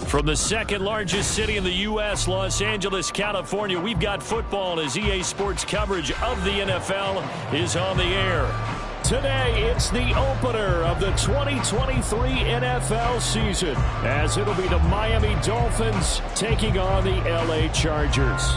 From the second largest city in the U.S., Los Angeles, California, we've got football as EA Sports coverage of the NFL is on the air. Today, it's the opener of the 2023 NFL season, as it'll be the Miami Dolphins taking on the L.A. Chargers.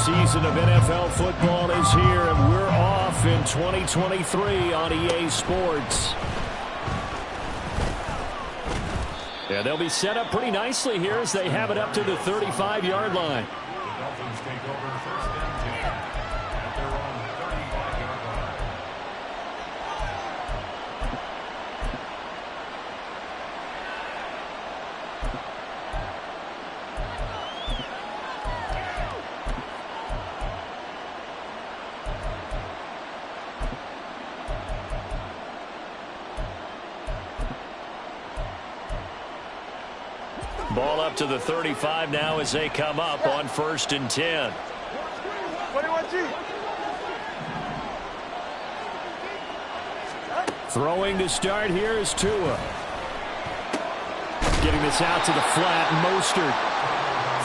Season of NFL football is here, and we're off in 2023 on EA Sports. Yeah, they'll be set up pretty nicely here as they have it up to the 35-yard line. The Dolphins take over first and 10 at their own 35-yard line. Ball up to the 35 now as they come up on 1st and 10. Throwing to start here is Tua. Getting this out to the flat, Mostert.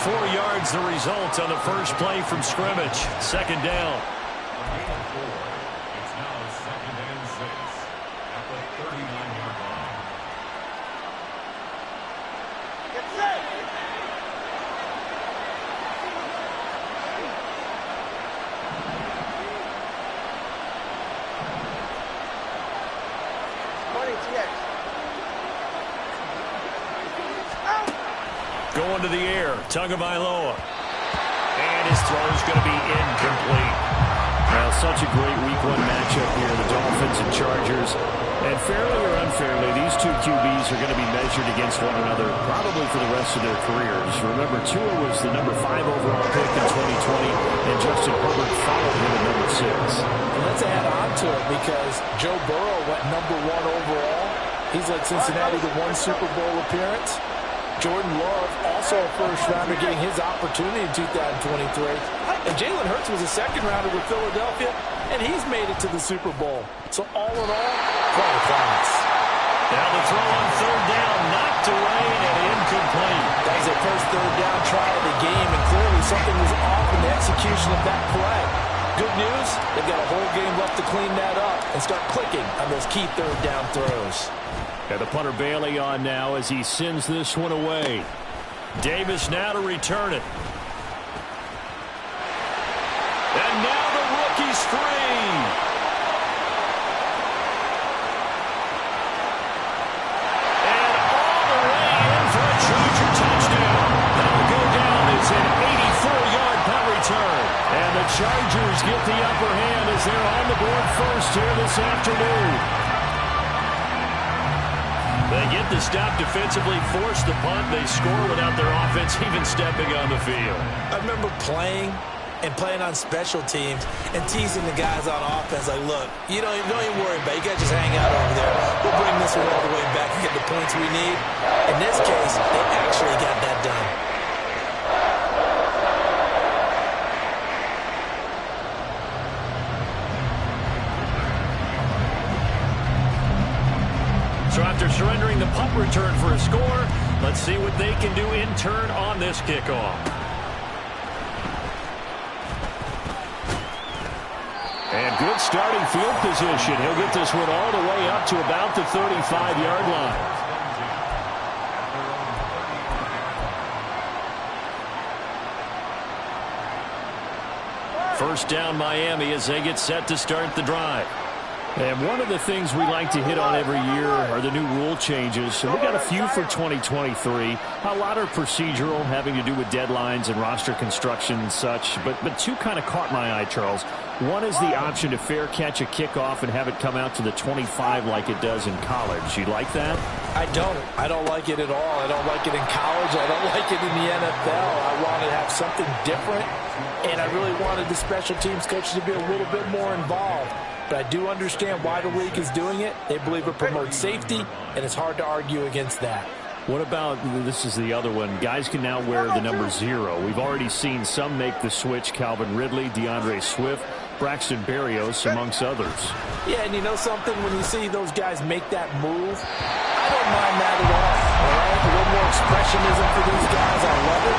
4 yards the result on the first play from scrimmage. Second down. It's now 2nd and 6 at the 39-yard line. Going to the air, Tagovailoa. And his throw is going to be incomplete. Well, such a great week one matchup here, the Dolphins and Chargers. And fairly or unfairly, these two QBs are going to be measured against one another probably for the rest of their careers. Remember, Tua was the number 5 overall pick in 2020, and Justin Herbert followed him at number 6. And let's add on to it because Joe Burrow went number 1 overall. He's led Cincinnati to 1 Super Bowl appearance. Jordan Love, also a first-rounder, getting his opportunity in 2023. And Jalen Hurts was a second-rounder with Philadelphia, and he's made it to the Super Bowl. So all in all, quite a class. Now the throw on 3rd down, knocked away and incomplete. That was their first 3rd down try of the game, and clearly something was off in the execution of that play. Good news, they've got a whole game left to clean that up and start clicking on those key 3rd down throws. And the punter Bailey on now as he sends this one away. Davis now to return it. And now the rookie's free. And all the way in for a Charger touchdown. That'll go down as an 84-yard punt return. And the Chargers get the upper hand as they're on the board first here this afternoon. They get the stop defensively, force the punt. They score without their offense even stepping on the field. I remember playing on special teams and teasing the guys on offense like, look, you don't even worry about it. You guys just hang out over there. We'll bring this one all the way back and get the points we need. In this case, they actually got that done. So after surrendering the punt return for a score, let's see what they can do in turn on this kickoff. And good starting field position. He'll get this one all the way up to about the 35-yard line. First down Miami as they get set to start the drive. And one of the things we like to hit on every year are the new rule changes. And we got a few for 2023. A lot are procedural, having to do with deadlines and roster construction and such. But two kind of caught my eye, Charles. One is the option to fair catch a kickoff and have it come out to the 25 like it does in college. You like that? I don't like it at all. I don't like it in college. I don't like it in the NFL. I wanted to have something different, and I really wanted the special teams coaches to be a little bit more involved. But I do understand why the league is doing it. They believe it promotes safety, and it's hard to argue against that. What about, this is the other one, guys can now wear the number 0. We've already seen some make the switch, Calvin Ridley, DeAndre Swift, Braxton Berrios, amongst others. Yeah, and you know something? When you see those guys make that move, I don't mind that at all. All right? A little more expressionism for these guys. I love it.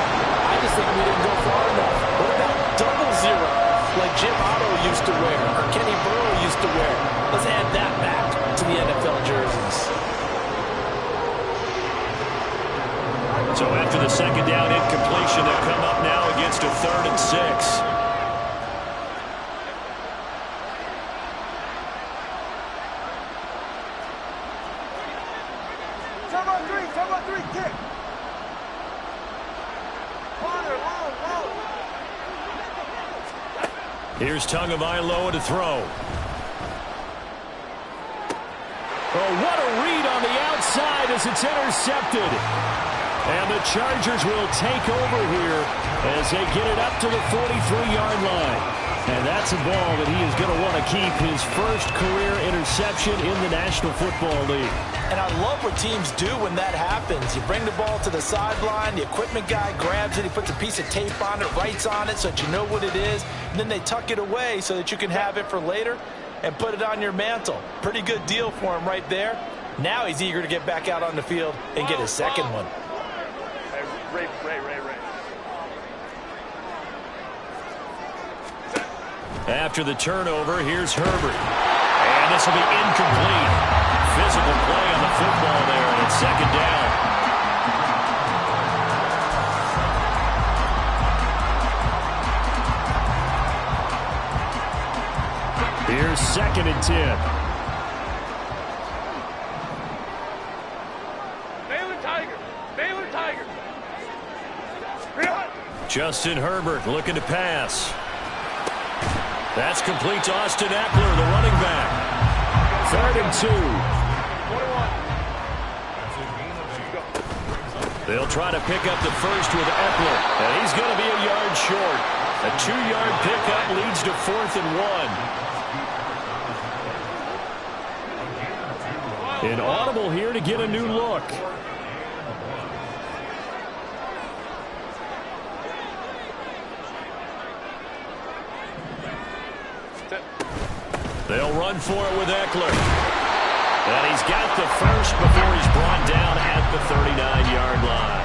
I just think we didn't go far enough. What about double 0, like Jim Otto used to wear, or Kenny Burrow used to wear? Let's add that back to the NFL jerseys. So after the second down incompletion, they'll come up now against a 3rd and 6. Kick. Here's Tagovailoa to throw. Oh, what a read on the outside as it's intercepted. And the Chargers will take over here as they get it up to the 43-yard line. And that's a ball that he is going to want to keep, his first career interception in the National Football League. And I love what teams do when that happens. You bring the ball to the sideline, the equipment guy grabs it, he puts a piece of tape on it, writes on it so that you know what it is, and then they tuck it away so that you can have it for later and put it on your mantle. Pretty good deal for him right there. Now he's eager to get back out on the field and get his second one. Ray. After the turnover, here's Herbert. And this will be incomplete. Physical play on the football there, and it's second down. Here's 2nd and 10. Baylor Tiger. Justin Herbert looking to pass. That's complete to Austin Eckler, the running back. 3rd and 2. They'll try to pick up the first with Eckler, and he's going to be a yard short. A 2-yard pickup leads to 4th and 1. An audible here to get a new look. They'll run for it with Eckler. And he's got the first before he's brought down at the 39-yard line.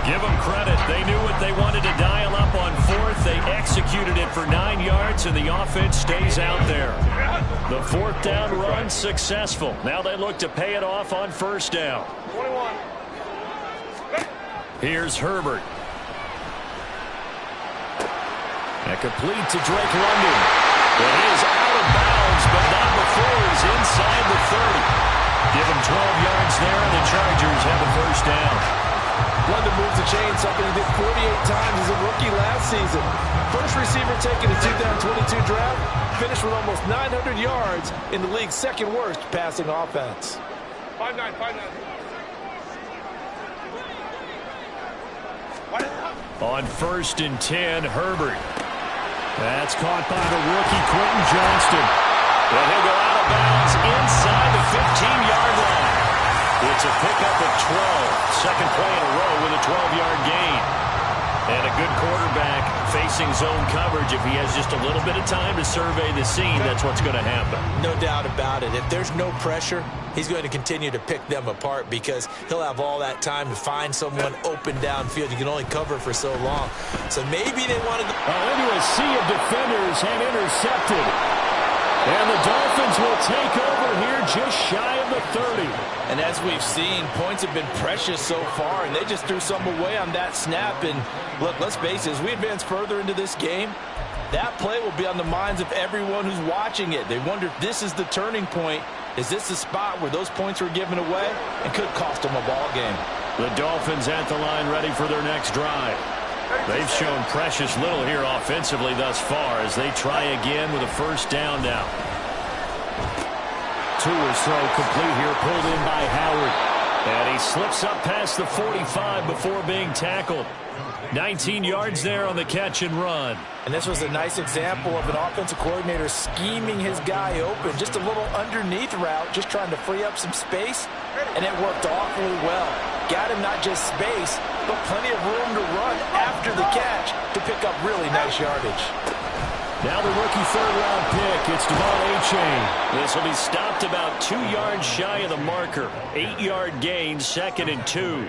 Give them credit. They knew what they wanted to dial up on 4th. They executed it for 9 yards, and the offense stays out there. The 4th down run successful. Now they look to pay it off on 1st down. 21. Here's Herbert. And complete to Drake London. But he is out of bounds, but not before he's inside the 30. Give him 12 yards there, and the Chargers have a 1st down. London moves the chain, something he did 48 times as a rookie last season. First receiver taken in 2022 draft, finished with almost 900 yards in the league's 2nd worst passing offense. 5-9. On 1st and 10, Herbert. That's caught by the rookie, Quentin Johnston. And he'll go out of bounds inside the 15-yard line. It's a pickup of 12. Second play in a row with a 12-yard gain. And a good quarterback facing zone coverage. If he has just a little bit of time to survey the scene, that's what's going to happen. No doubt about it. If there's no pressure, he's going to continue to pick them apart because he'll have all that time to find someone open downfield. You can only cover for so long. So maybe they want to go into a sea of defenders and intercepted. And the Dolphins will take over here just shy of the 30. And as we've seen, points have been precious so far, and they just threw some away on that snap. And look, let's face it, as we advance further into this game, That play will be on the minds of everyone who's watching it. They wonder if this is the turning point. Is this the spot where those points were given away and could cost them a ball game? The Dolphins at the line ready for their next drive. They've shown precious little here offensively thus far as they try again with a first down now. Tua's throw complete here, pulled in by Howard. And he slips up past the 45 before being tackled. 19 yards there on the catch and run. And this was a nice example of an offensive coordinator scheming his guy open. Just a little underneath route, just trying to free up some space. And it worked awfully well. Got him not just space, but plenty of room to run after the catch to pick up really nice yardage. Now the rookie third-round pick, it's Devon Achane. This will be stopped about 2 yards shy of the marker. 8-yard gain, 2nd and 2.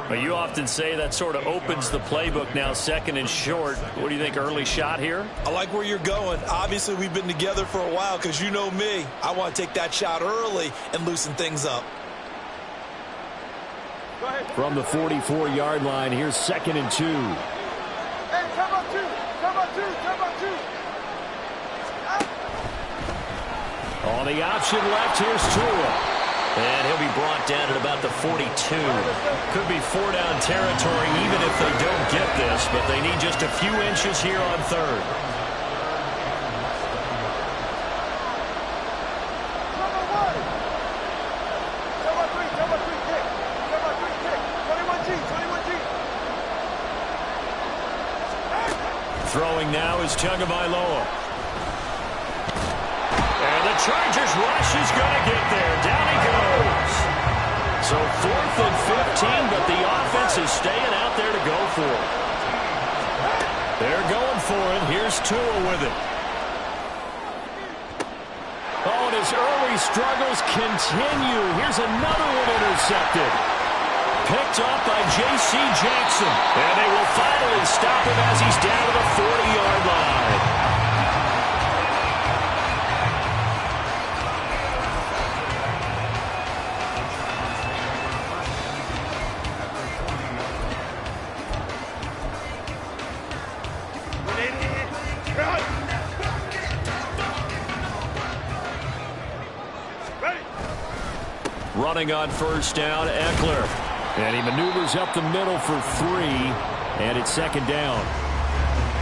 But you often say that sort of opens the playbook now, 2nd and short. What do you think, early shot here? I like where you're going. Obviously, we've been together for a while because you know me. I want to take that shot early and loosen things up. From the 44-yard line, here's 2nd and 2. Hey, come on, two. Come on, two. Come on, two. On the option left, here's Tua. And he'll be brought down at about the 42. Could be 4-down territory even if they don't get this, but they need just a few inches here on third. Throwing now is Tagovailoa. And the Chargers rush is going to get there. Down he goes. So 4th and 15, but the offense is staying out there to go for it. They're going for it. Here's Tua with it. Oh, and his early struggles continue. Here's another one intercepted. Picked up by J.C. Jackson. And they will finally stop him as he's down to the 40-yard line. Running on first down, Eckler. And he maneuvers up the middle for 3, and it's 2nd down.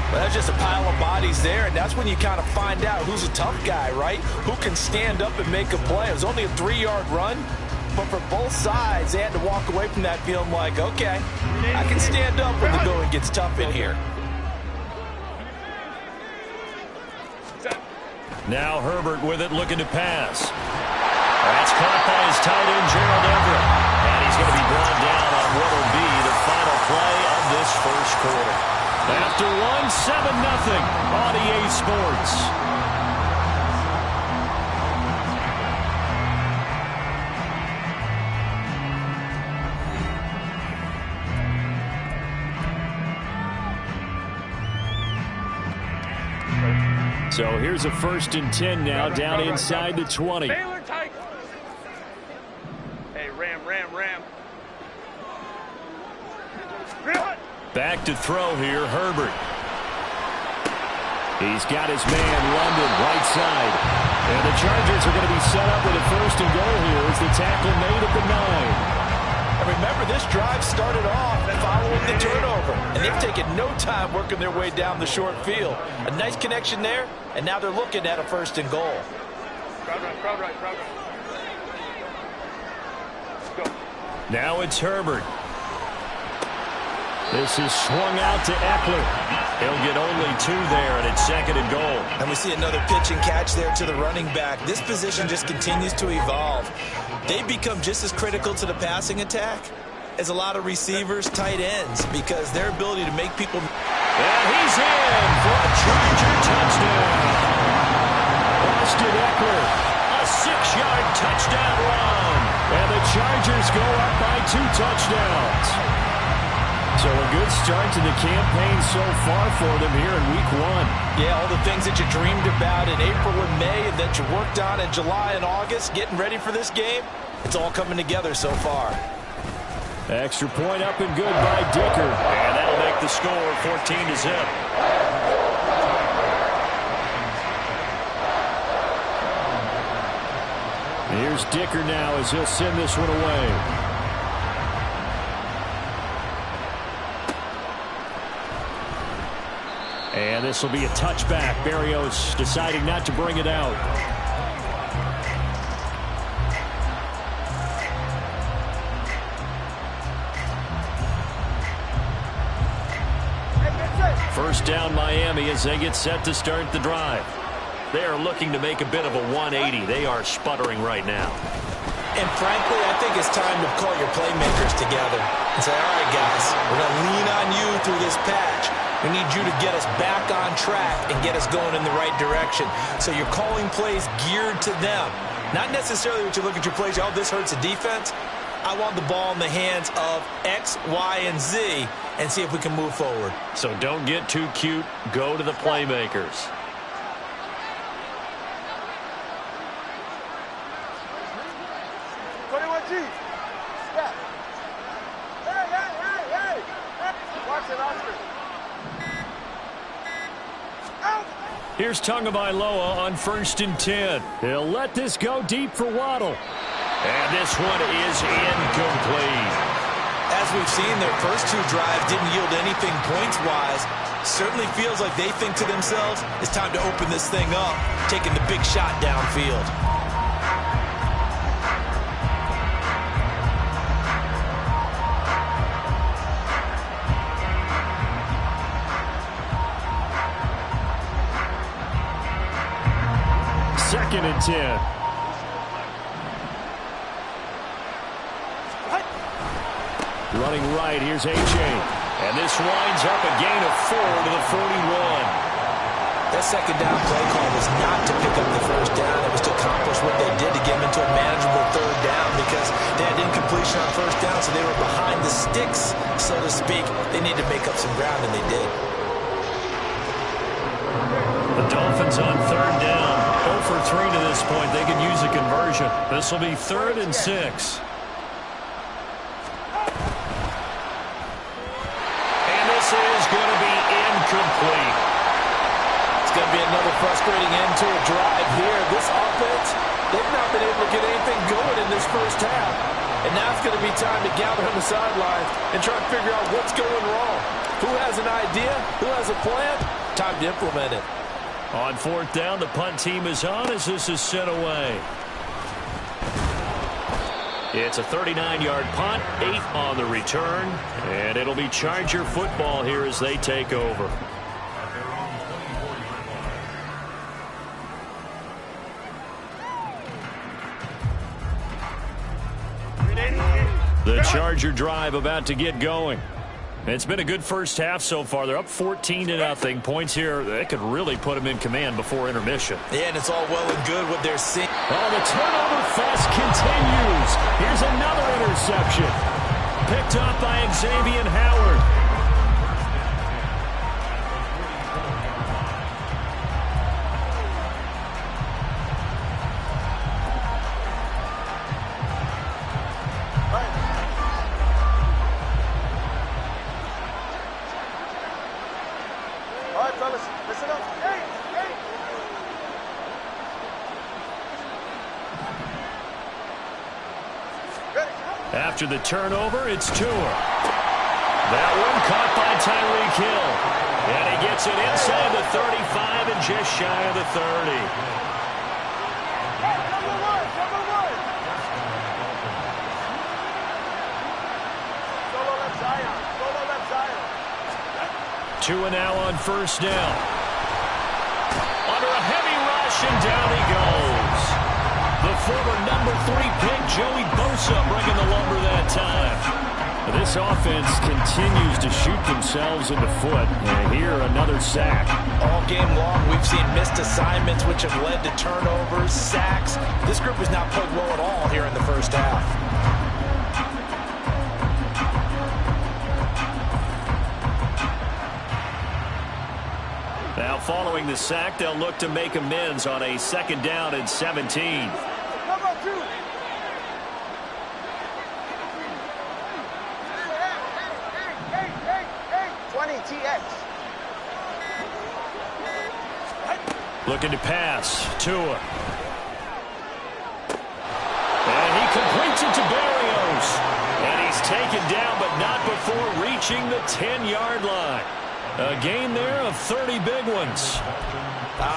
Well, that's just a pile of bodies there, and that's when you kind of find out who's a tough guy, right? Who can stand up and make a play. It was only a 3-yard run, but for both sides, they had to walk away from that feeling like, okay, I can stand up when the going gets tough in here. Now Herbert with it, looking to pass. That's caught by his tight end, Gerald Everett. And he's going to be brought down on what will be the final play of this first quarter. After 7-0 on EA Sports. So here's a 1st and 10 now, down inside the 20. Ram. Back to throw here, Herbert. He's got his man, London, right side. And the Chargers are going to be set up with a 1st and goal here as the tackle made at the 9. And remember, this drive started off following the turnover. And they've taken no time working their way down the short field. A nice connection there, and now they're looking at a 1st and goal. Crowd right. Now it's Herbert. This is swung out to Eckler. He'll get only 2 there, and it's 2nd and goal. And we see another pitch and catch there to the running back. This position just continues to evolve. They become just as critical to the passing attack as a lot of receivers, tight ends, because their ability to make people... And he's in for a Charger touchdown. Austin Eckler, a 6-yard touchdown run. And the Chargers go up by 2 touchdowns. So a good start to the campaign so far for them here in Week 1. Yeah, all the things that you dreamed about in April and May and that you worked on in July and August, getting ready for this game, it's all coming together so far. Extra point up and good by Dicker. And that'll make the score 14-0. Here's Dicker now as he'll send this one away. And this will be a touchback. Berrios deciding not to bring it out. First down Miami as they get set to start the drive. They are looking to make a bit of a 180. They are sputtering right now. And frankly, I think it's time to call your playmakers together and say, all right, guys, we're going to lean on you through this patch. We need you to get us back on track and get us going in the right direction. So you're calling plays geared to them. Not necessarily what you look at your plays, oh, this hurts the defense. I want the ball in the hands of X, Y, and Z and see if we can move forward. So don't get too cute. Go to the playmakers. Here's Tagovailoa on 1st and 10. He'll let this go deep for Waddle. And this one is incomplete. As we've seen, their first two drives didn't yield anything points-wise. Certainly feels like they think to themselves, it's time to open this thing up, taking the big shot downfield. Second and 10. Running right, here's A.J. And this winds up a gain of 4 to the 41. That second down play call was not to pick up the first down. It was to accomplish what they did to get them into a manageable third down because they had incompletion on first down, so they were behind the sticks, so to speak. They needed to make up some ground, and they did. The Dolphins on third down. 0 for 3 to this point. They can use a conversion. This will be 3rd and 6. And this is going to be incomplete. It's going to be another frustrating end to a drive here. This offense, they've not been able to get anything going in this first half. And now it's going to be time to gather on the sidelines and try to figure out what's going wrong. Who has an idea? Who has a plan? Time to implement it. On 4th down, the punt team is on as this is sent away. It's a 39-yard punt, 8 on the return, and it'll be Charger football here as they take over. The Charger drive about to get going. It's been a good first half so far. They're up 14-0. Points here, they could really put them in command before intermission. Yeah, and it's all well and good what they're seeing. Oh, the turnover fest continues. Here's another interception. Picked up by Xavier Howard. After the turnover, it's Tua. That one caught by Tyreek Hill. And he gets it inside the 35 and just shy of the 30. Tua now on first down. Under a heavy rush, and down he goes. The former number 3 pick, Joey Bosa, bringing the lumber that time. This offense continues to shoot themselves in the foot. And here, another sack. All game long, we've seen missed assignments, which have led to turnovers, sacks. This group has not played well at all here in the first half. Now, following the sack, they'll look to make amends on a 2nd down and 17. 20 TX. Looking to pass. Tua. approaching the 10-yard line. A gain there of 30 big ones.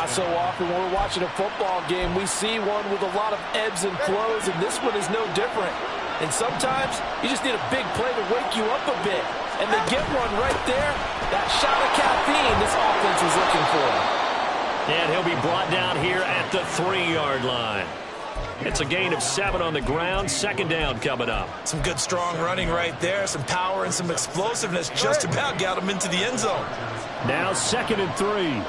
So often when we're watching a football game, we see one with a lot of ebbs and flows, and this one is no different. And sometimes you just need a big play to wake you up a bit. And they get one right there. That shot of caffeine this offense was looking for. And he'll be brought down here at the 3-yard line. It's a gain of 7 on the ground. Second down coming up. Some good, strong running right there. Some power and some explosiveness just about got him into the end zone. Now 2nd and 3.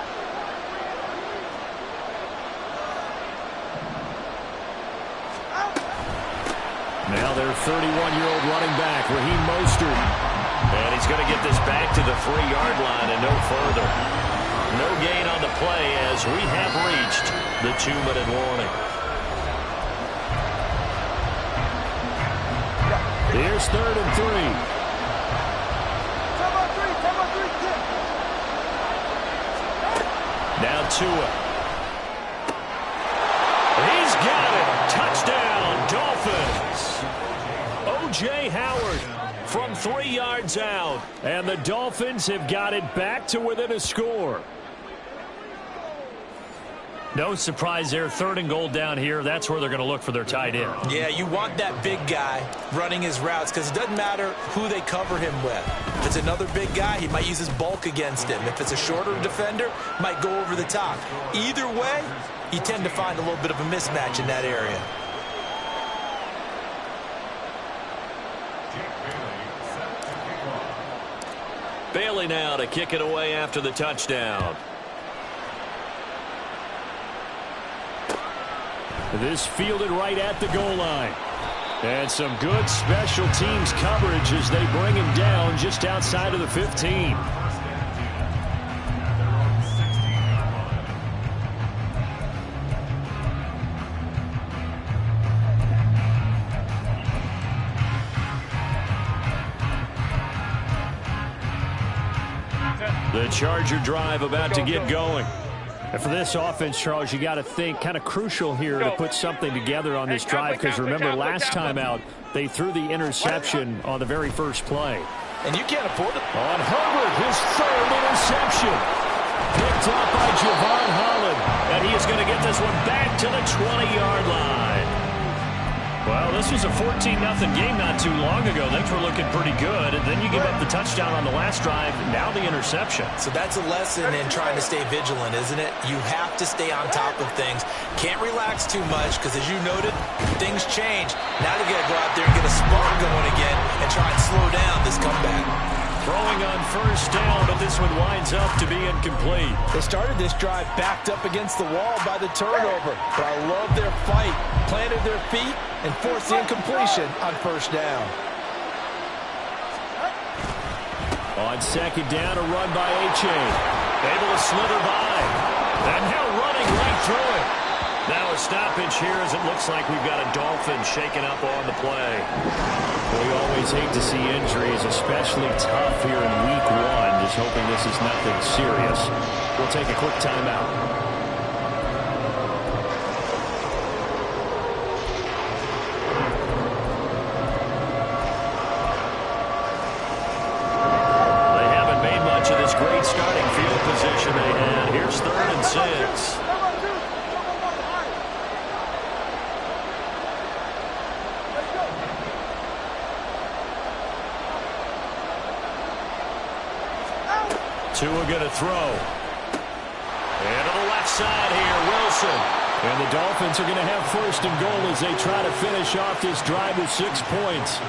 Now their 31-year-old running back, Raheem Mostert. And he's going to get this back to the 3-yard line and no further. No gain on the play as we have reached the 2-minute warning. Here's 3rd and 3. Now Tua. He's got it. Touchdown, Dolphins. O.J. Howard from 3 yards out. And the Dolphins have got it back to within a score. No surprise there. 3rd and goal down here. That's where they're going to look for their tight end. Yeah, you want that big guy running his routes because it doesn't matter who they cover him with. If it's another big guy, he might use his bulk against him. If it's a shorter defender, might go over the top. Either way, you tend to find a little bit of a mismatch in that area. Bailey now to kick it away after the touchdown. This fielded right at the goal line. And some good special teams coverage as they bring him down just outside of the 15. The Charger drive about to get going. And for this offense, Charles, you got to think kind of crucial here to put something together on this drive because remember last time out they threw the interception on the very first play. And you can't afford it. On Herbert, his 3rd interception. Picked up by Javon Holland. And he is going to get this one back to the 20-yard line. Well, this was a 14-0 game not too long ago. Things were looking pretty good. And then you give up the touchdown on the last drive. Now the interception. So that's a lesson in trying to stay vigilant, isn't it? You have to stay on top of things. Can't relax too much because, as you noted, things change. Now they got to go out there and get a spark going again and try and slow down this comeback. Throwing on 1st down, but this one winds up to be incomplete. They started this drive backed up against the wall by the turnover. But I love their fight. Planted their feet and forced the incompletion on 1st down. On 2nd down, a run by H.A. Able to slither by. And now running right through it. Now a stoppage here as it looks like we've got a Dolphin shaken up on the play. We always hate to see injuries, especially tough here in week 1. Just hoping this is nothing serious. We'll take a quick timeout. They haven't made much of this great starting field position they had. Here's 3rd and 6. Tua going to throw. And to the left side here, Wilson. And the Dolphins are going to have 1st and goal as they try to finish off this drive with 6 points.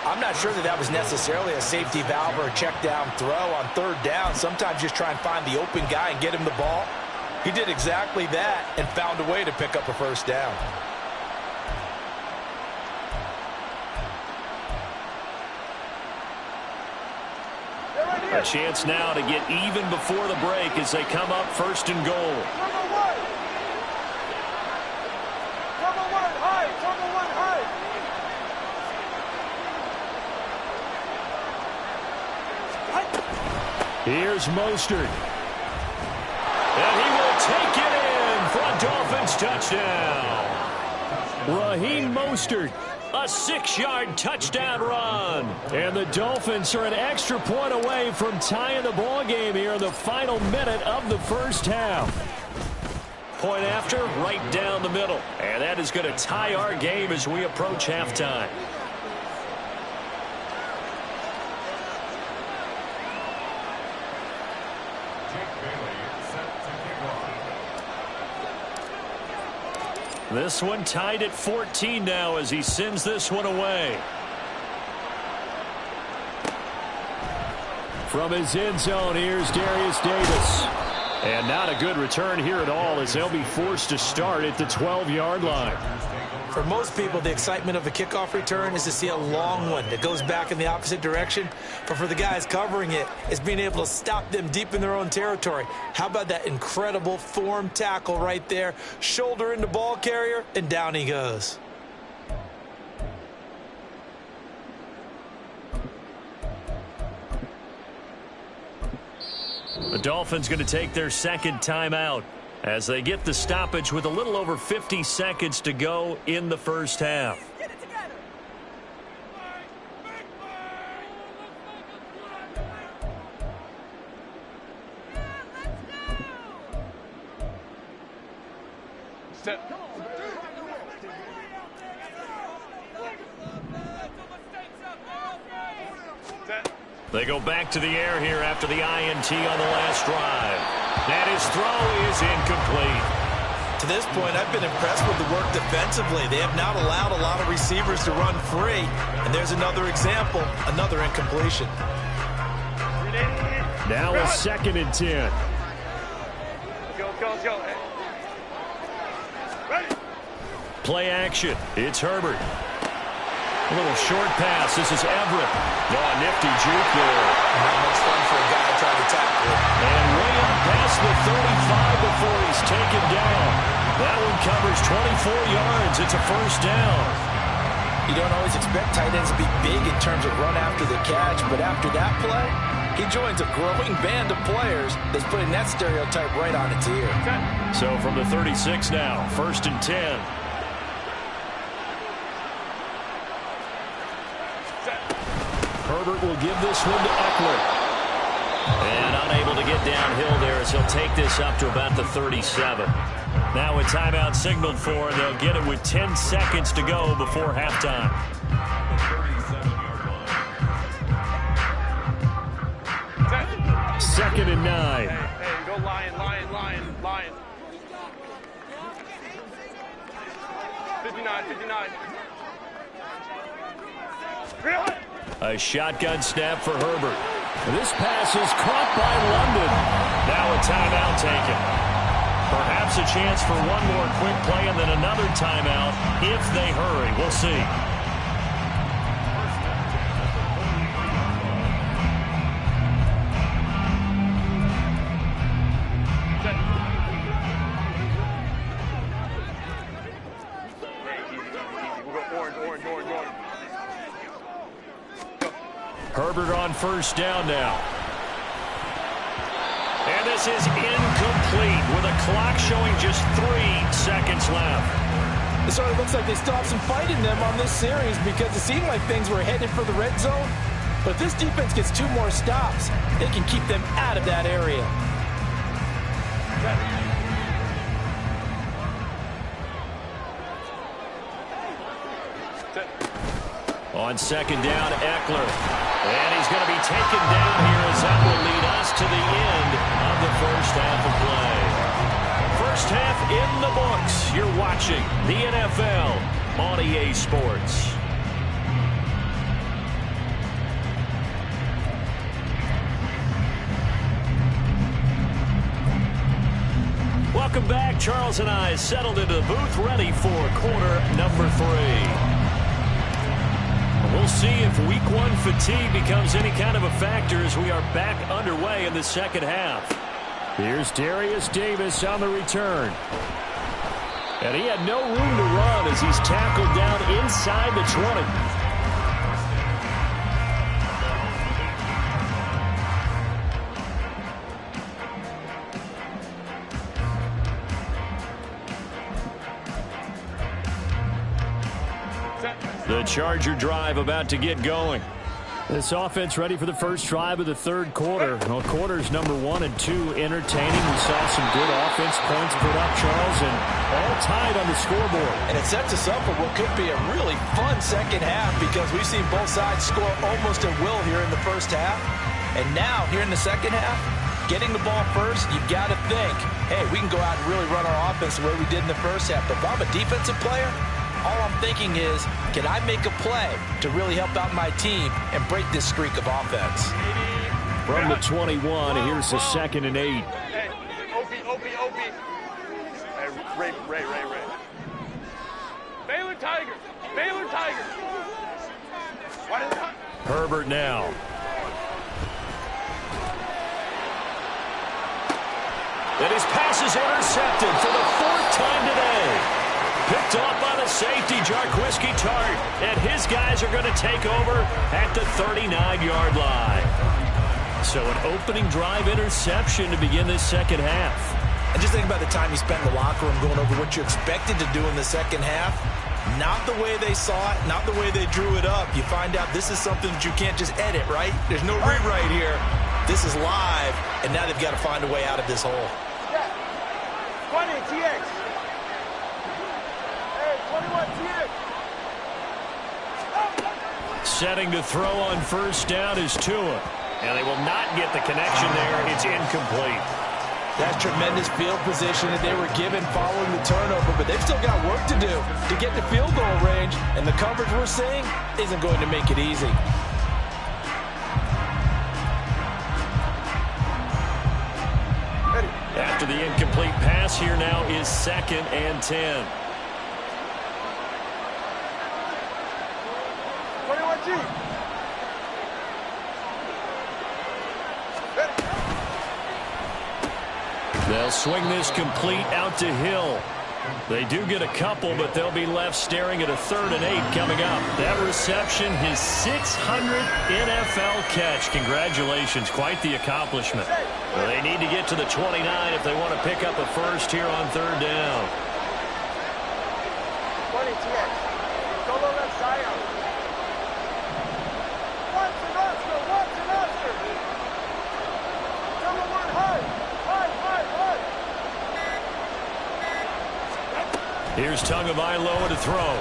I'm not sure that was necessarily a safety valve or a check down throw on 3rd down. Sometimes just try and find the open guy and get him the ball. He did exactly that and found a way to pick up a 1st down. A chance now to get even before the break as they come up 1st and goal. Here's Mostert. And he will take it in for a Dolphins touchdown. Raheem Mostert A 6-yard touchdown run. And the Dolphins are an extra point away from tying the ball game here in the final minute of the first half. Point after, right down the middle. And that is going to tie our game as we approach halftime. This one tied at 14 now as he sends this one away. From his end zone, here's Darius Davis. And not a good return here at all as they'll be forced to start at the 12-yard line. For most people, the excitement of a kickoff return is to see a long one that goes back in the opposite direction. But for the guys covering it, it's being able to stop them deep in their own territory. How about that incredible form tackle right there? Shoulder into ball carrier, and down he goes. The Dolphins going to take their second timeout as they get the stoppage with a little over 50 seconds to go in the first half. They go back to the air here after the INT on the last drive. And his throw is incomplete. To this point, I've been impressed with the work defensively. They have not allowed a lot of receivers to run free. And there's another example, another incompletion. Now a 2nd and 10. Let's go. Ready? Play action. It's Herbert. A little short pass. This is Everett. Oh, nifty juke there. Not much fun for a guy trying to tackle it. And way up past the 35 before he's taken down. That one covers 24 yards. It's a first down. You don't always expect tight ends to be big in terms of run after the catch, but after that play, he joins a growing band of players that's putting that stereotype right on its ear. So from the 36 now, 1st and 10. Herbert will give this one to Eckler. And unable to get downhill there as he'll take this up to about the 37. Now a timeout signaled for, and they'll get it with 10 seconds to go before halftime. Second and 9. Hey, go Lion. 59. Really? A shotgun snap for Herbert. This pass is caught by London. Now a timeout taken. Perhaps a chance for one more quick play and then another timeout if they hurry. We'll see. Herbert on first down now. And this is incomplete with a clock showing just 3 seconds left. It sort of looks like they still have some fight in them on this series because it seemed like things were headed for the red zone. But if this defense gets 2 more stops, they can keep them out of that area. On second down, Eckler. And he's going to be taken down here as that will lead us to the end of the first half of play. First half in the books. You're watching the NFL on EA Sports. Welcome back. Charles and I settled into the booth ready for quarter number 3. We'll see if week 1 fatigue becomes any kind of a factor as we are back underway in the second half. Here's Darius Davis on the return. And he had no room to run as he's tackled down inside the 20. Set. The Charger drive about to get going. This offense ready for the first drive of the third quarter. Well, quarters number 1 and 2 entertaining. We saw some good offense points put up, Charles, and all tied on the scoreboard. And it sets us up for what could be a really fun second half because we've seen both sides score almost at will here in the first half. And now, here in the second half, getting the ball first, you've got to think, hey, we can go out and really run our offense the way we did in the first half. But if I'm a defensive player, all I'm thinking is, can I make a play to really help out my team and break this streak of offense? From the 21, here's the 2nd and 8. Hey, OP. Hey, Ray. Baylor Tigers. What is that? Herbert now. And his pass is intercepted for the 4th time today. Picked off by the safety, Jarquiski Tart. And his guys are going to take over at the 39-yard line. So an opening drive interception to begin this second half. And just think about the time you spent in the locker room going over what you expected to do in the second half. Not the way they saw it, not the way they drew it up. You find out this is something that you can't just edit, right? There's no rewrite here. This is live, and now they've got to find a way out of this hole. Yeah. 20 TX. Hey, 21 TX. Setting to throw on first down is Tua. And they will not get the connection there. It's incomplete. That's tremendous field position that they were given following the turnover, but they've still got work to do to get to field goal range, and the coverage we're seeing isn't going to make it easy. After the incomplete pass, here now is 2nd and 10. 21G. They'll swing this complete out to Hill. They do get a couple, but they'll be left staring at a 3rd and 8 coming up. That reception, his 600th NFL catch. Congratulations. Quite the accomplishment. Well, they need to get to the 29 if they want to pick up a first here on 3rd down. 20 TX. Solo left side out. Watson Oscar. Tell him word high. Here's Tagovailoa to throw.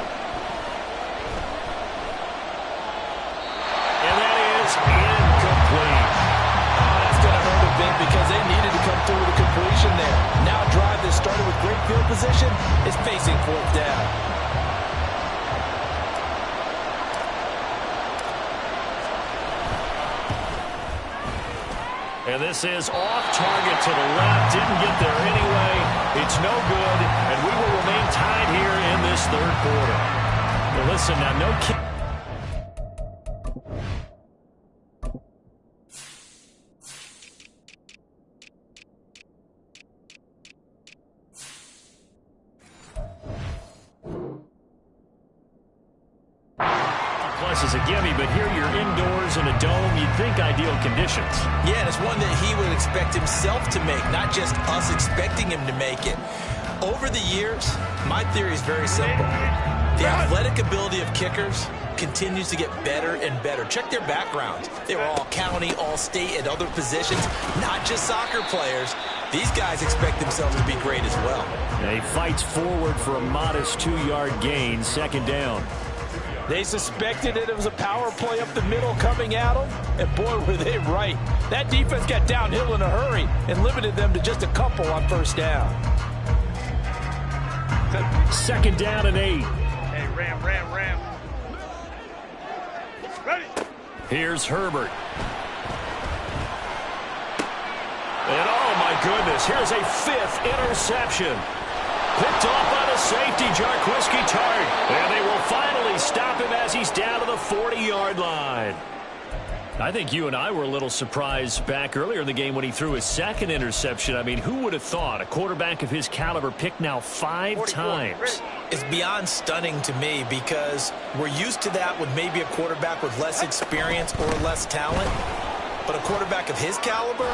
And that is incomplete. Oh, that's going to hurt a bit because they needed to come through with a completion there. Now a drive that started with great field position is facing 4th down. And this is off target to the left. Didn't get there anyway. It's no good, and we will remain tied here in this 3rd quarter. Well, listen, now, no kick. Plus is a gimme, but here you're indoors in a dome. You'd think ideal conditions. Yeah, and it's one that he would expect himself to make, not just us expecting him to make it. Over the years, my theory is very simple. The athletic ability of kickers continues to get better and better. Check their backgrounds. They were all county, all state, and other positions, not just soccer players. These guys expect themselves to be great as well. And he fights forward for a modest 2-yard gain, 2nd down. They suspected it was a power play up the middle coming at them, and boy, were they right. That defense got downhill in a hurry and limited them to just a couple on first down. 2nd down and 8. Hey, Ram. Ready. Here's Herbert. And oh my goodness, here's a 5th interception. Picked off by the safety, Jarquiski Tart. And they will finally stop him as he's down to the 40-yard line. I think you and I were a little surprised back earlier in the game when he threw his 2nd interception. I mean, who would have thought a quarterback of his caliber picked now 5 times? It's beyond stunning to me because we're used to that with maybe a quarterback with less experience or less talent. But a quarterback of his caliber,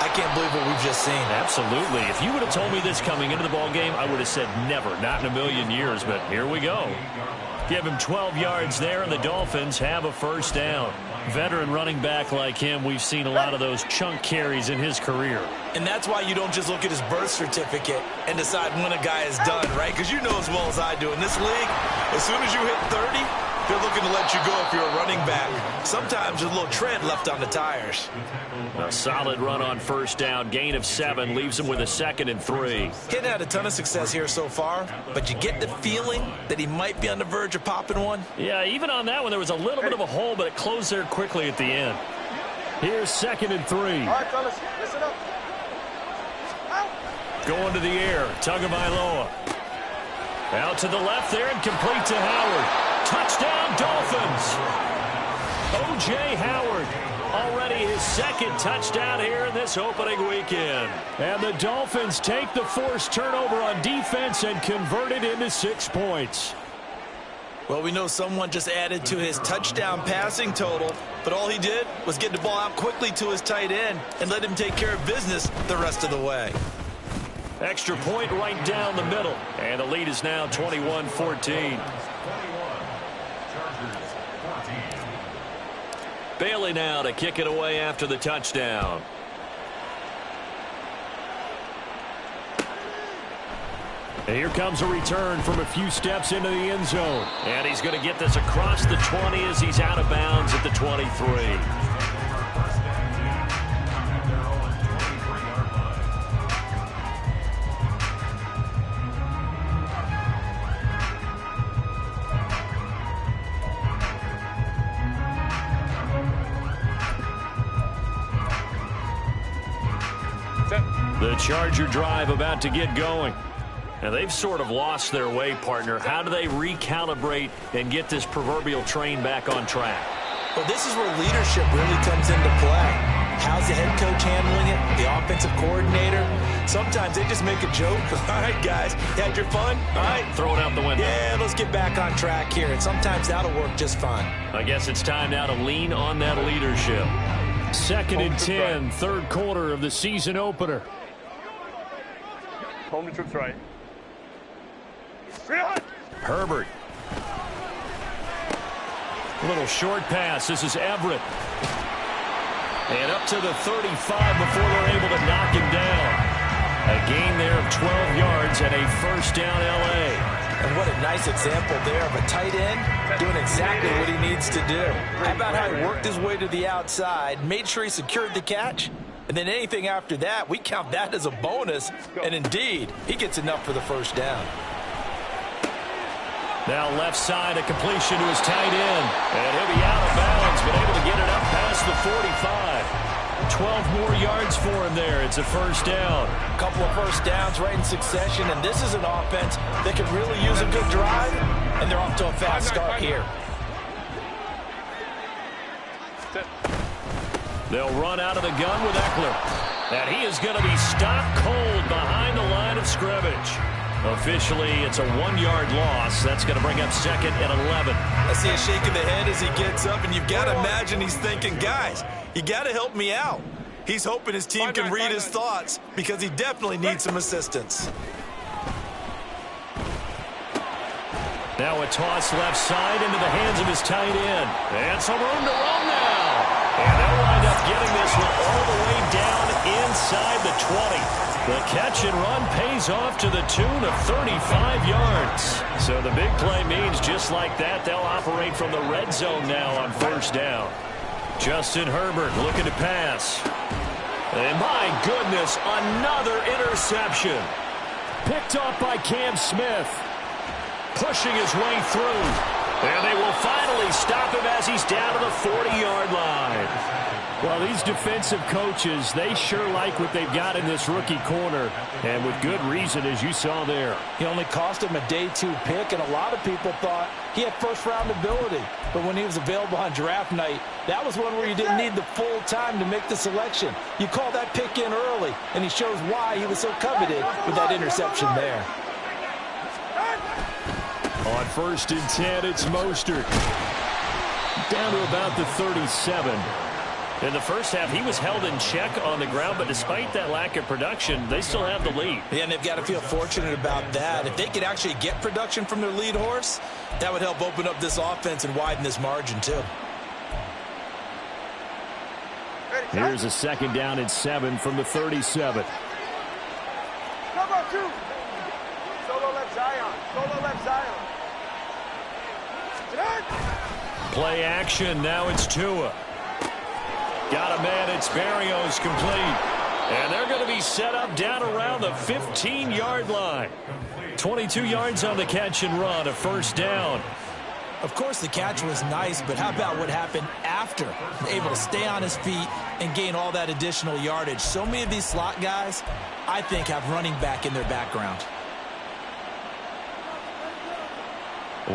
I can't believe what we've just seen. Absolutely. If you would have told me this coming into the ball game, I would have said never, not in a million years, but here we go. Give him 12 yards there, and the Dolphins have a first down. Veteran running back like him, we've seen a lot of those chunk carries in his career. And that's why you don't just look at his birth certificate and decide when a guy is done, right? Because you know as well as I do, in this league, as soon as you hit 30, they're looking to let you go if you're a running back. Sometimes there's a little tread left on the tires. A solid run on first down. Gain of 7 leaves him with a 2nd and 3. He hadn't had a ton of success here so far, but you get the feeling that he might be on the verge of popping one. Yeah, even on that one, there was a little bit of a hole, but it closed there quickly at the end. Here's 2nd and 3. All right, fellas, listen up. Going to the air. Tagovailoa. Out to the left there and complete to Howard. Touchdown, Dolphins. O.J. Howard. Already his 2nd touchdown here in this opening weekend. And the Dolphins take the forced turnover on defense and convert it into 6 points. Well, we know someone just added to his touchdown passing total, but all he did was get the ball out quickly to his tight end and let him take care of business the rest of the way. Extra point right down the middle. And the lead is now 21-14. Bailey now to kick it away after the touchdown. And here comes a return from a few steps into the end zone. And he's going to get this across the 20 as he's out of bounds at the 23. The Charger drive about to get going. Now, they've sort of lost their way, partner. How do they recalibrate and get this proverbial train back on track? Well, this is where leadership really comes into play. How's the head coach handling it? The offensive coordinator? Sometimes they just make a joke. All right, guys, you had your fun? All right. Throw it out the window. Yeah, let's get back on track here. And sometimes that'll work just fine. I guess it's time now to lean on that leadership. 2nd and 10, 3rd quarter of the season opener. Home to troops right. Herbert. A little short pass. This is Everett. And up to the 35 before they're able to knock him down. A gain there of 12 yards and a first down L.A. And what a nice example there of a tight end doing exactly what he needs to do. How about how he worked his way to the outside, made sure he secured the catch, and then anything after that, we count that as a bonus. And indeed, he gets enough for the first down. Now left side, a completion to his tight end. And he'll be out of bounds, but able to get it up past the 45. 12 more yards for him there. It's a first down. A couple of first downs right in succession, and this is an offense that could really use a good drive, and they're off to a fast start here. They'll run out of the gun with Eckler. And he is going to be stopped cold behind the line of scrimmage. Officially, it's a 1-yard loss. That's going to bring up 2nd and 11. I see a shake of the head as he gets up, and you've got to imagine he's thinking, guys, you got to help me out. He's hoping his team can read his thoughts because he definitely needs some assistance. Now a toss left side into the hands of his tight end. And some room to run now. And they'll wind up getting this one all the way down inside the 20. The catch and run pays off to the tune of 35 yards. So the big play means just like that, they'll operate from the red zone now on first down. Justin Herbert looking to pass. And my goodness, another interception. Picked off by Cam Smith. Pushing his way through. And they will finally stop him as he's down to the 40-yard line. Well, these defensive coaches, they sure like what they've got in this rookie corner, and with good reason, as you saw there. He only cost him a day 2 pick, and a lot of people thought he had first-round ability. But when he was available on draft night, that was one where you didn't need the full time to make the selection. You call that pick in early, and he shows why he was so coveted with that interception there. On 1st and 10, it's Mostert. Down to about the 37. In the first half, he was held in check on the ground, but despite that lack of production, they still have the lead. Yeah, and they've got to feel fortunate about that. If they could actually get production from their lead horse, that would help open up this offense and widen this margin, too. Here's a 2nd down and 7 from the 37. Cover 2. Solo left Zion. Solo left Zion. Play action. Now it's Tua. Got a man. It's Barrios complete. And they're going to be set up down around the 15-yard line. 22 yards on the catch and run. A 1st down. Of course, the catch was nice, but how about what happened after? Able to stay on his feet and gain all that additional yardage. So many of these slot guys, I think, have running back in their background.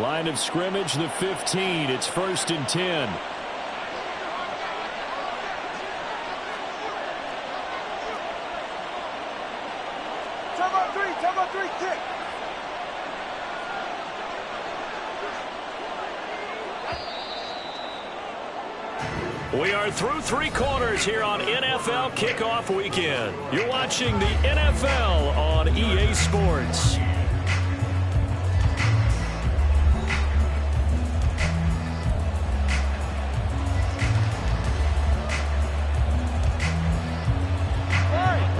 Line of scrimmage, the 15. It's 1st and 10. Cover 3, kick. We are through 3 quarters here on NFL Kickoff Weekend. You're watching the NFL on EA Sports.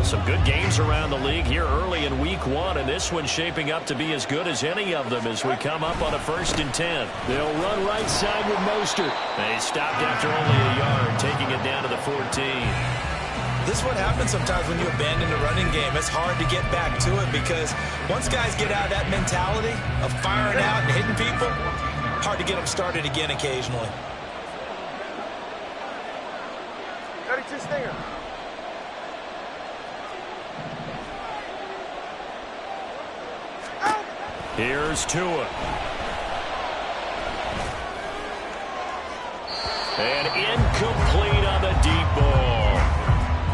Some good games around the league here early in week 1, and this one's shaping up to be as good as any of them as we come up on a 1st and 10. They'll run right side with Mostert. They stopped after only a yard, taking it down to the 14. This is what happens sometimes when you abandon the running game. It's hard to get back to it because once guys get out of that mentality of firing out and hitting people, hard to get them started again occasionally. 32 Stinger. Here's Tua. And incomplete on the deep ball.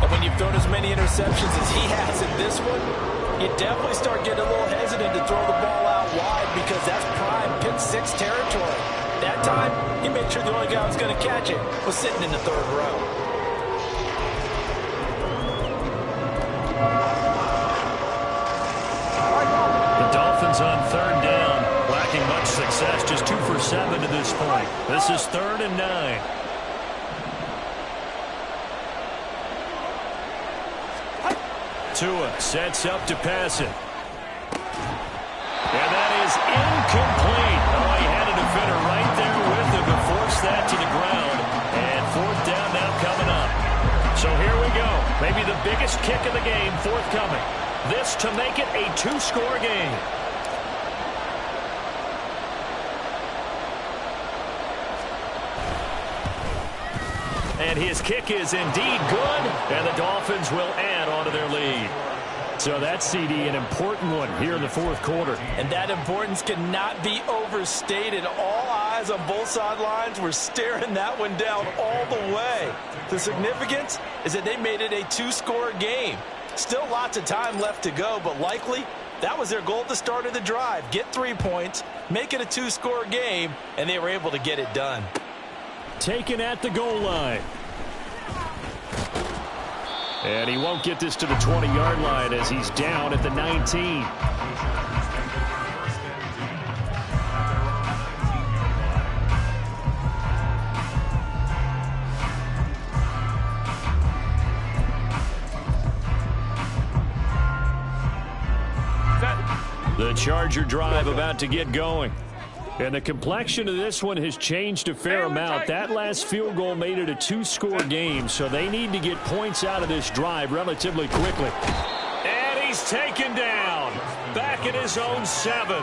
And when you've thrown as many interceptions as he has in this one, you definitely start getting a little hesitant to throw the ball out wide because that's prime pick 6 territory. That time, he made sure the only guy who was going to catch it was sitting in the 3rd row. On 3rd down, lacking much success, just 2 for 7 to this point. This is 3rd and 9. Tua sets up to pass it. And that is incomplete. Oh, he had a defender right there with him to force that to the ground. And 4th down now coming up. So here we go. Maybe the biggest kick of the game forthcoming. This to make it a 2-score game. And his kick is indeed good, and the Dolphins will add on to their lead. So that's, CD, an important one here in the 4th quarter. And that importance cannot be overstated. All eyes on both sidelines were staring that one down all the way. The significance is that they made it a 2-score game. Still lots of time left to go, but likely that was their goal at the start of the drive. Get 3 points, make it a 2-score game, and they were able to get it done. Taken at the goal line. And he won't get this to the 20-yard line as he's down at the 19. The Charger drive about to get going. And the complexion of this one has changed a fair amount. That last field goal made it a 2-score game, so they need to get points out of this drive relatively quickly. And he's taken down. Back at his own 7.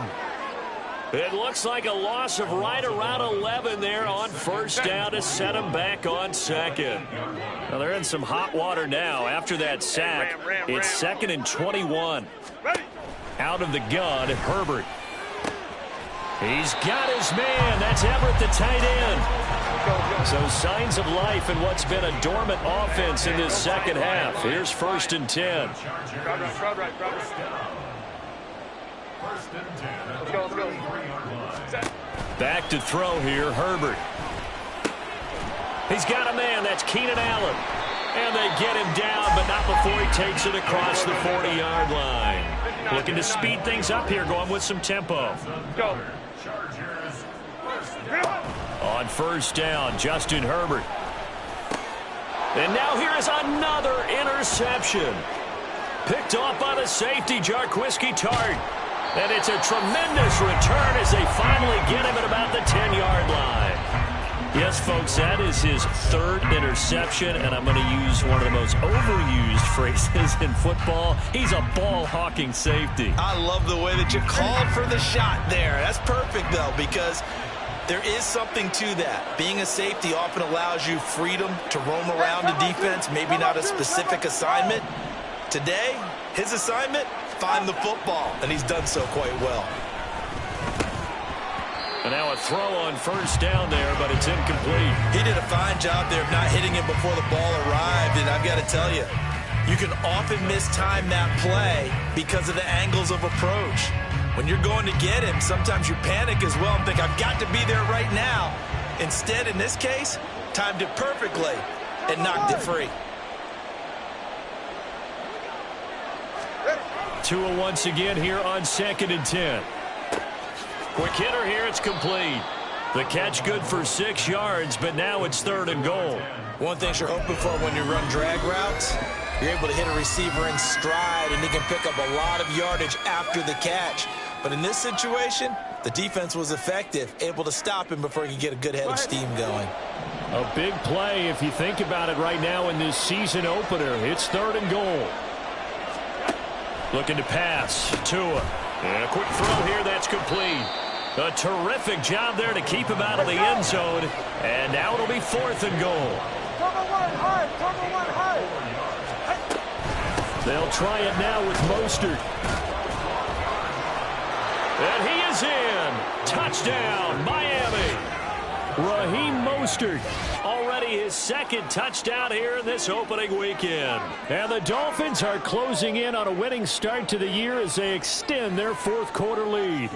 It looks like a loss of right around 11 there on 1st down to set him back on 2nd. Well, they're in some hot water now. After that sack, it's 2nd and 21. Out of the gun, Herbert. He's got his man. That's Everett, the tight end. So signs of life in what's been a dormant offense in this 2nd half. Here's 1st and 10. Back to throw here, Herbert. He's got a man. That's Keenan Allen. And they get him down, but not before he takes it across the 40-yard line. Looking to speed things up here, going with some tempo. Go. On first down, Justin Herbert. And now here is another interception. Picked off by the safety, Jarquiski Tart. And it's a tremendous return as they finally get him at about the 10-yard line. Yes, folks, that is his third interception, and I'm going to use one of the most overused phrases in football. He's a ball-hawking safety. I love the way that you called for the shot there. That's perfect, though, because there is something to that. Being a safety often allows you freedom to roam around the defense, maybe not a specific assignment. Today, his assignment, find the football, and he's done so quite well. And now a throw on first down there, but it's incomplete. He did a fine job there of not hitting him before the ball arrived, and I've got to tell you, you can often mistime that play because of the angles of approach. When you're going to get him, sometimes you panic as well and think, I've got to be there right now. Instead, in this case, timed it perfectly and knocked it free. Tua once again here on 2nd and 10. Quick hitter here, it's complete. The catch good for 6 yards, but now it's 3rd and goal. One thing you're hoping for when you run drag routes, you're able to hit a receiver in stride, and he can pick up a lot of yardage after the catch. But in this situation, the defense was effective, able to stop him before he could get a good head of steam going. A big play if you think about it right now in this season opener. It's 3rd and goal. Looking to pass. Tua. And a quick throw here that's complete. A terrific job there to keep him out of the end zone. And now it'll be 4th and goal. Cover one high. Cover one high. They'll try it now with Mostert. And he is in. Touchdown, Miami. Raheem Mostert, already his 2nd touchdown here in this opening weekend. And the Dolphins are closing in on a winning start to the year as they extend their 4th quarter lead.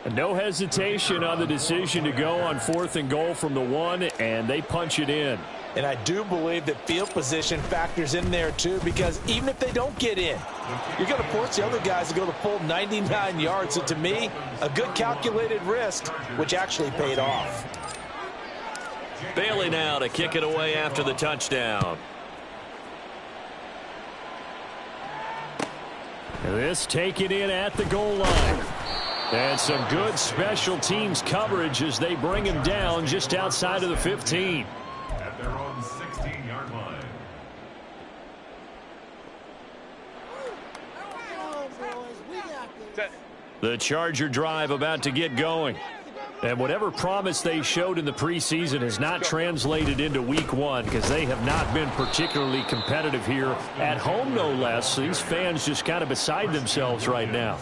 And no hesitation on the decision to go on 4th and goal from the 1, and they punch it in. And I do believe that field position factors in there, too, because even if they don't get in, you're going to force the other guys to go the full 99 yards. So, to me, a good calculated risk, which actually paid off. Bailey now to kick it away after the touchdown. This taken in at the goal line. And some good special teams coverage as they bring him down just outside of the 15. At their own 16-yard line. The Charger drive about to get going. And whatever promise they showed in the preseason has not translated into week 1 because they have not been particularly competitive here at home, no less. These fans just kind of beside themselves right now.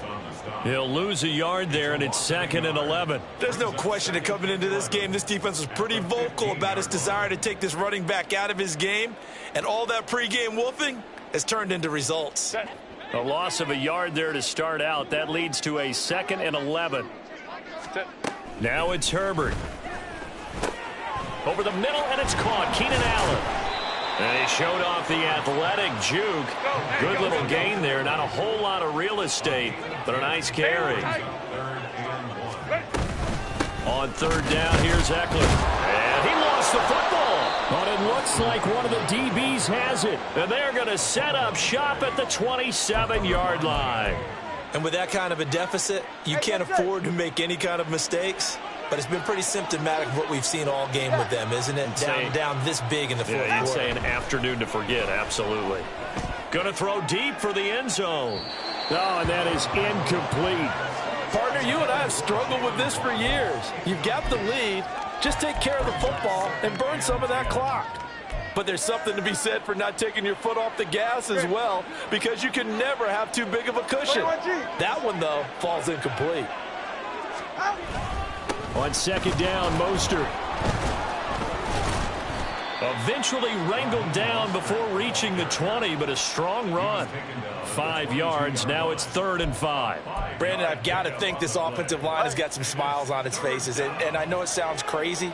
He'll lose a yard there, and it's 2nd and 11. There's no question that coming into this game, this defense was pretty vocal about its desire to take this running back out of his game. And all that pregame wolfing has turned into results. A loss of a yard there to start out. That leads to a 2nd and 11. Now it's Herbert. Over the middle, and it's caught. Keenan Allen. And he showed off the athletic juke. Good little gain there. Not a whole lot of real estate, but a nice carry. On 3rd down, here's Eckler. And he lost the football. But it looks like one of the DBs has it. And they're going to set up shop at the 27-yard line. And with that kind of a deficit, you can't afford to make any kind of mistakes. But it's been pretty symptomatic of what we've seen all game with them, isn't it? Down this big in the 4th quarter. Yeah, you'd say an afternoon to forget, absolutely. Going to throw deep for the end zone. Oh, and that is incomplete. Partner, you and I have struggled with this for years. You've got the lead. Just take care of the football and burn some of that clock. But there's something to be said for not taking your foot off the gas as well, because you can never have too big of a cushion. That one, though, falls incomplete. On 2nd down, Mostert. Eventually wrangled down before reaching the 20, but a strong run. 5 yards. Now it's 3rd and 5. Brandon, I've got to think this offensive line has got some smiles on its faces. And I know it sounds crazy,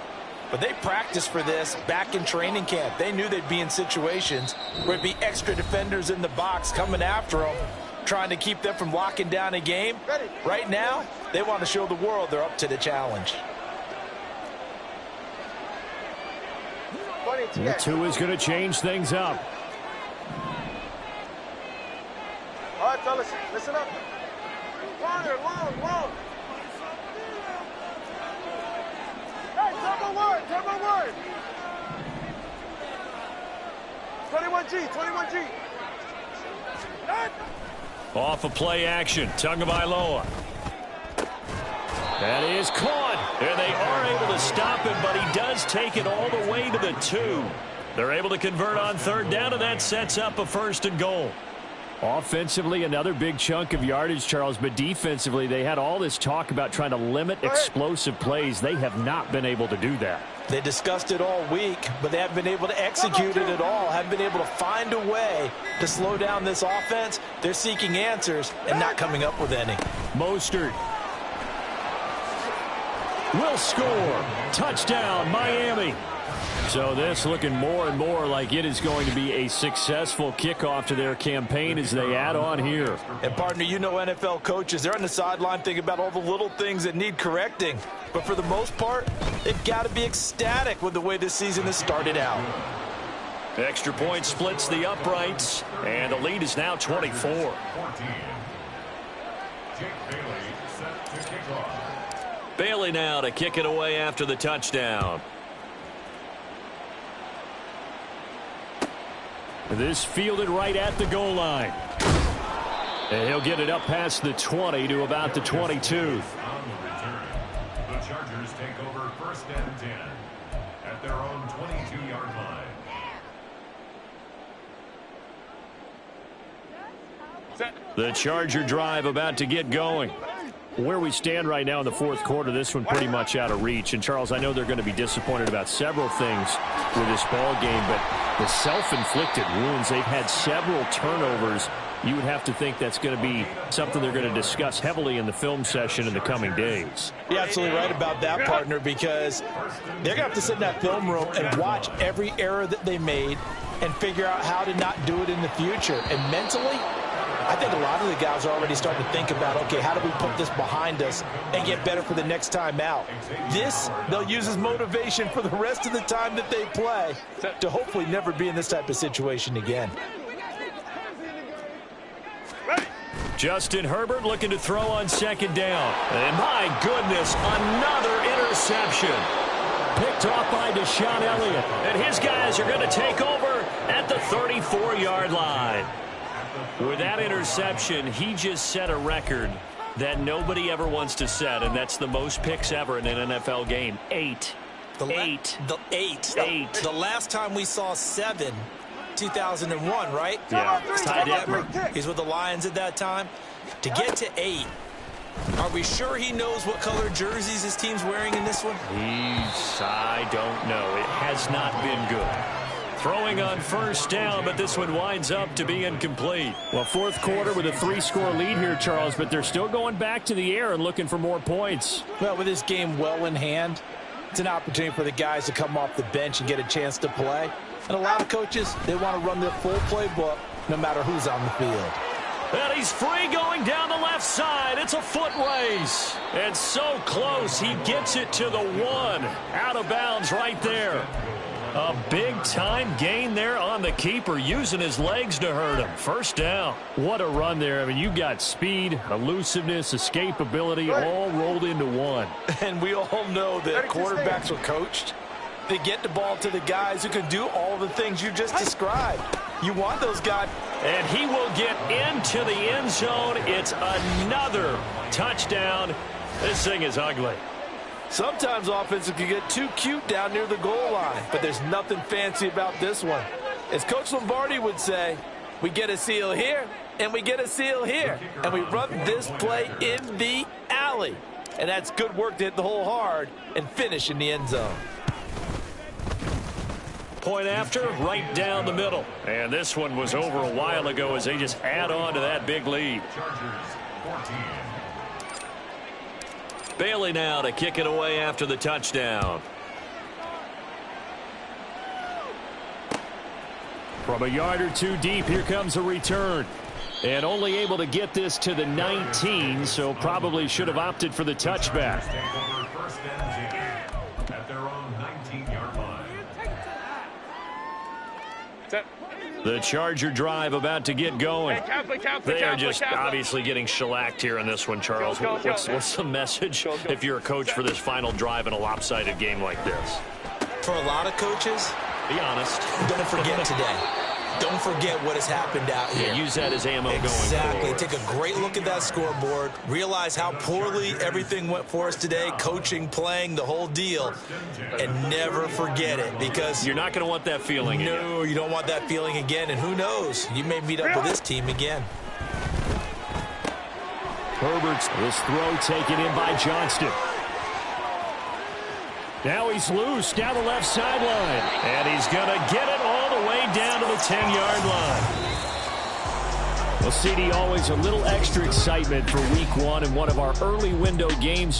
But they practiced for this back in training camp. They knew they'd be in situations where it'd be extra defenders in the box coming after them, trying to keep them from locking down a game. Right now, they want to show the world they're up to the challenge. The 2 is going to change things up. All right, fellas, listen up. Longer, long. Hey, turbo word. 21G. Off of play action, Tagovailoa. That is caught, and they are able to stop him, but he does take it all the way to the 2. They're able to convert on 3rd down, and that sets up a 1st and goal. Offensively, another big chunk of yardage, Charles, but defensively, they had all this talk about trying to limit explosive plays. They have not been able to do that. They discussed it all week, but they haven't been able to execute it at all, haven't been able to find a way to slow down this offense. They're seeking answers and not coming up with any. Mostert will score. Touchdown, Miami. So this looking more and more like it is going to be a successful kickoff to their campaign as they add on here. And, partner, you know NFL coaches, they're on the sideline thinking about all the little things that need correcting. But for the most part, they've got to be ecstatic with the way this season has started out. Extra point splits the uprights, and the lead is now 24. 14. Jake Bailey set to kick off. Bailey now to kick it away after the touchdown. This fielded right at the goal line. And he'll get it up past the 20 to about the 22. On the return, the Chargers take over 1st and 10 at their own 22-yard line. The Charger drive about to get going. Where we stand right now in the 4th quarter, this one pretty much out of reach. And, Charles, I know they're going to be disappointed about several things with this ball game, but the self-inflicted wounds, they've had several turnovers. You would have to think that's going to be something they're going to discuss heavily in the film session in the coming days. You're absolutely right about that, partner, because they're going to have to sit in that film room and watch every error that they made and figure out how to not do it in the future. And mentally, I think a lot of the guys are already starting to think about, okay, how do we put this behind us and get better for the next time out? This, they'll use as motivation for the rest of the time that they play to hopefully never be in this type of situation again. Justin Herbert looking to throw on 2nd down. And my goodness, another interception. Picked off by Deshaun Elliott. And his guys are going to take over at the 34-yard line. With that interception, he just set a record that nobody ever wants to set, and that's the most picks ever in an NFL game. 8. The last time we saw 7, 2001, right? Yeah, Ty Detmer, he's with the Lions at that time. To get to 8, are we sure he knows what color jerseys his team's wearing in this one? I don't know. It has not been good. Throwing on 1st down, but this one winds up to be incomplete. Well, 4th quarter with a 3-score lead here, Charles, but they're still going back to the air and looking for more points. Well, with this game well in hand, it's an opportunity for the guys to come off the bench and get a chance to play. And a lot of coaches, they want to run their full playbook no matter who's on the field. And he's free going down the left side. It's a foot race. And so close, he gets it to the 1. Out of bounds right there. A big-time gain there on the keeper, using his legs to hurt him. 1st down. What a run there. I mean, you've got speed, elusiveness, escapability, all rolled into one. And we all know that quarterbacks are coached. They get the ball to the guys who can do all the things you just described. You want those guys. And he will get into the end zone. It's another touchdown. This thing is ugly. Sometimes offenses can get too cute down near the goal line, but there's nothing fancy about this one. As Coach Lombardi would say, we get a seal here, and we get a seal here, and we run this play in the alley. And that's good work to hit the hole hard and finish in the end zone. Point after, right down the middle. And this one was over a while ago as they just add on to that big lead. Chargers 14. Bailey now to kick it away after the touchdown. From a yard or two deep, here comes a return. And only able to get this to the 19, so probably should have opted for the touchback. At their own 19-yard line. The Charger drive about to get going. They are just obviously getting shellacked here in this one, Charles. What's the message if you're a coach for this final drive in a lopsided game like this? For a lot of coaches, be honest. Don't forget today. Don't forget what has happened out here. Yeah, use that as ammo going forward. Exactly. Take a great look at that scoreboard. Realize how poorly everything went for us today. Coaching, playing, the whole deal. And never forget it, because you're not going to want that feeling again. No, you don't want that feeling again. And who knows? You may meet up with this team again. Herbert's this throw taken in by Johnston. Now he's loose down the left sideline. And he's going to get it all the way down to the 10-yard line. Well, CD, always a little extra excitement for week one in one of our early window games.